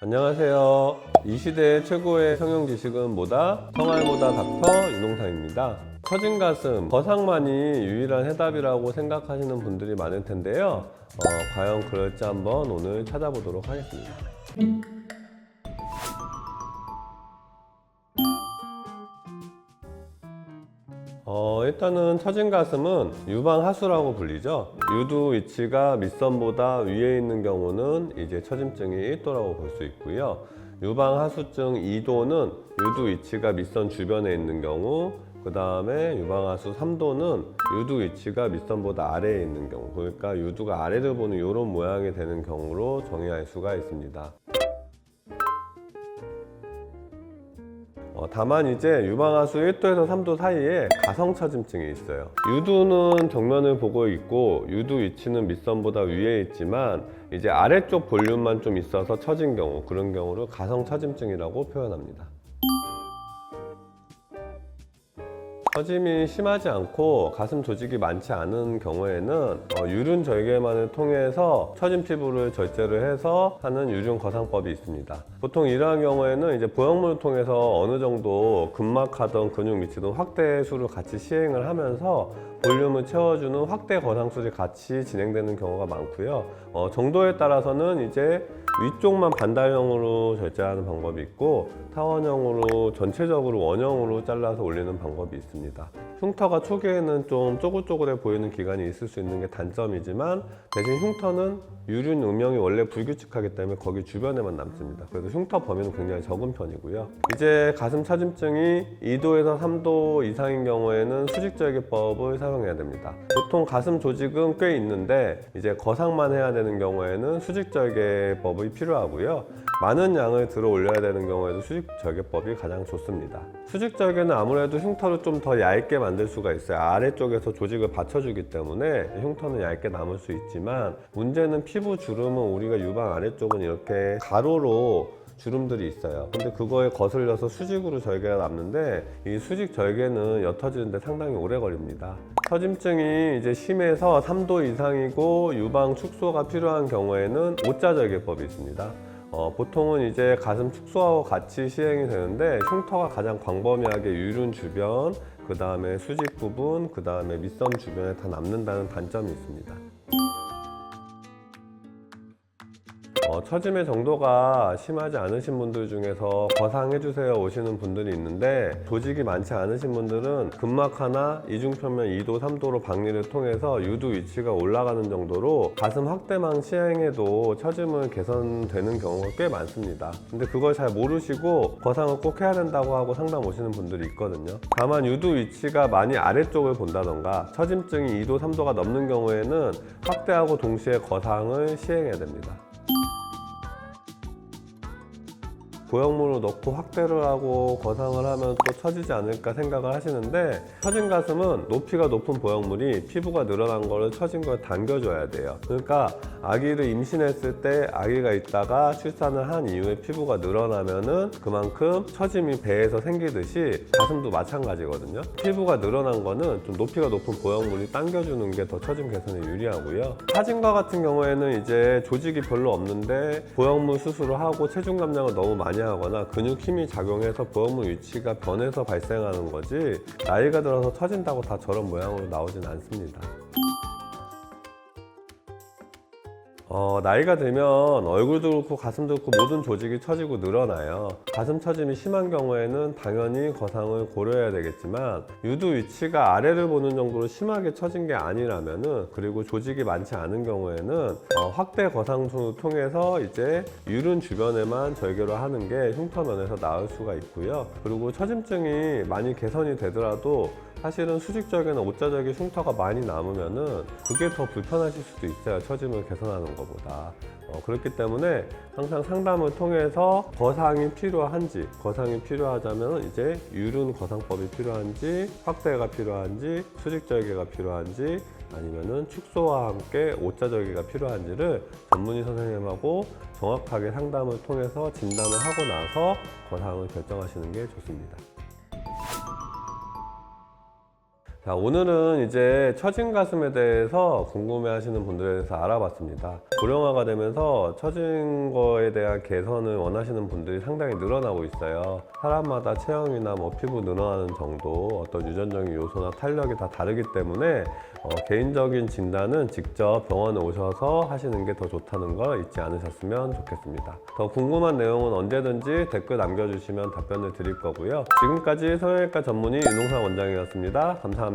안녕하세요. 이 시대의 최고의 성형 지식은 뭐다? 성알보다 닥터 윤홍상입니다. 처진 가슴, 거상만이 유일한 해답이라고 생각하시는 분들이 많을 텐데요. 과연 그럴지 한번 오늘 찾아보도록 하겠습니다. 일단은 처진 가슴은 유방하수라고 불리죠. 유두 위치가 밑선보다 위에 있는 경우는 이제 처짐증이 1도라고 볼 수 있고요. 유방하수증 2도는 유두 위치가 밑선 주변에 있는 경우, 그 다음에 유방하수 3도는 유두 위치가 밑선보다 아래에 있는 경우, 그러니까 유두가 아래를 보는 이런 모양이 되는 경우로 정의할 수가 있습니다. 다만 이제 유방하수 1도에서 3도 사이에 가성처짐증이 있어요. 유두는 정면을 보고 있고 유두 위치는 밑선보다 위에 있지만 이제 아래쪽 볼륨만 좀 있어서 처진 경우, 그런 경우를 가성처짐증이라고 표현합니다. 처짐이 심하지 않고 가슴 조직이 많지 않은 경우에는 유륜 절개만을 통해서 처진 피부를 절제를 해서 하는 유륜 거상법이 있습니다. 보통 이러한 경우에는 이제 보형물을 통해서 어느 정도 근막하던 근육 미치던 확대술을 같이 시행을 하면서 볼륨을 채워주는 확대 거상술이 같이 진행되는 경우가 많고요. 정도에 따라서는 이제 위쪽만 반달형으로 절제하는 방법이 있고 타원형으로 전체적으로 원형으로 잘라서 올리는 방법이 있습니다. 흉터가 초기에는 좀 쪼글쪼글해 보이는 기간이 있을 수 있는 게 단점이지만 대신 흉터는 유륜 음영이 원래 불규칙하기 때문에 거기 주변에만 남습니다. 그래서 흉터 범위는 굉장히 적은 편이고요. 이제 가슴 처짐증이 2도에서 3도 이상인 경우에는 수직절개법을 사용해야 됩니다. 보통 가슴 조직은 꽤 있는데 이제 거상만 해야 되는 경우에는 수직절개법이 필요하고요. 많은 양을 들어 올려야 되는 경우에도 수직절개법이 가장 좋습니다. 수직절개는 아무래도 흉터를 좀 더 얇게 만들 수가 있어요. 아래쪽에서 조직을 받쳐주기 때문에 흉터는 얇게 남을 수 있지만 문제는 피부 주름은 우리가 유방 아래쪽은 이렇게 가로로 주름들이 있어요. 근데 그거에 거슬려서 수직으로 절개가 남는데 이 수직 절개는 옅어지는데 상당히 오래 걸립니다. 처짐증이 이제 심해서 3도 이상이고 유방 축소가 필요한 경우에는 오자절개법이 있습니다. 보통은 이제 가슴 축소하고 같이 시행이 되는데 흉터가 가장 광범위하게 유륜 주변, 그 다음에 수직 부분, 그 다음에 밑섬 주변에 다 남는다는 단점이 있습니다. 처짐의 정도가 심하지 않으신 분들 중에서 거상해주세요 오시는 분들이 있는데 조직이 많지 않으신 분들은 근막 하나, 이중편면 2도, 3도로 박리를 통해서 유두 위치가 올라가는 정도로 가슴 확대망 시행해도 처짐은 개선되는 경우가 꽤 많습니다. 근데 그걸 잘 모르시고 거상을 꼭 해야 된다고 하고 상담 오시는 분들이 있거든요. 다만 유두 위치가 많이 아래쪽을 본다던가 처짐증이 2도, 3도가 넘는 경우에는 확대하고 동시에 거상을 시행해야 됩니다. 보형물을 넣고 확대를 하고 거상을 하면 또 처지지 않을까 생각을 하시는데 처진 가슴은 높이가 높은 보형물이 피부가 늘어난 거를 처진 걸 당겨줘야 돼요. 그러니까 아기를 임신했을 때 아기가 있다가 출산을 한 이후에 피부가 늘어나면은 그만큼 처짐이 배에서 생기듯이 가슴도 마찬가지거든요. 피부가 늘어난 거는 좀 높이가 높은 보형물이 당겨주는 게 더 처짐 개선에 유리하고요. 사진과 같은 경우에는 이제 조직이 별로 없는데 보형물 수술을 하고 체중 감량을 너무 많이 하거나 근육 힘이 작용해서 보형물 위치가 변해서 발생하는 거지 나이가 들어서 처진다고 다 저런 모양으로 나오진 않습니다. 나이가 들면 얼굴도 그렇고 가슴도 그렇고 모든 조직이 처지고 늘어나요. 가슴 처짐이 심한 경우에는 당연히 거상을 고려해야 되겠지만 유두 위치가 아래를 보는 정도로 심하게 처진 게 아니라면은 그리고 조직이 많지 않은 경우에는 확대 거상술을 통해서 이제 유륜 주변에만 절개를 하는 게 흉터면에서 나을 수가 있고요. 그리고 처짐증이 많이 개선이 되더라도 사실은 수직절개나 오자절개 흉터가 많이 남으면은 그게 더 불편하실 수도 있어요. 처짐을 개선하는 것보다. 그렇기 때문에 항상 상담을 통해서 거상이 필요하자면 이제 유륜 거상법이 필요한지 확대가 필요한지 수직절개가 필요한지 아니면은 축소와 함께 오자절개가 필요한지를 전문의 선생님하고 정확하게 상담을 통해서 진단을 하고 나서 거상을 결정하시는 게 좋습니다. 자, 오늘은 이제 처진 가슴에 대해서 궁금해하시는 분들에 대해서 알아봤습니다. 고령화가 되면서 처진 거에 대한 개선을 원하시는 분들이 상당히 늘어나고 있어요. 사람마다 체형이나 뭐 피부 늘어나는 정도, 어떤 유전적인 요소나 탄력이 다 다르기 때문에 개인적인 진단은 직접 병원에 오셔서 하시는 게 더 좋다는 걸 잊지 않으셨으면 좋겠습니다. 더 궁금한 내용은 언제든지 댓글 남겨주시면 답변을 드릴 거고요. 지금까지 성형외과 전문의 윤홍상 원장이었습니다. 감사합니다.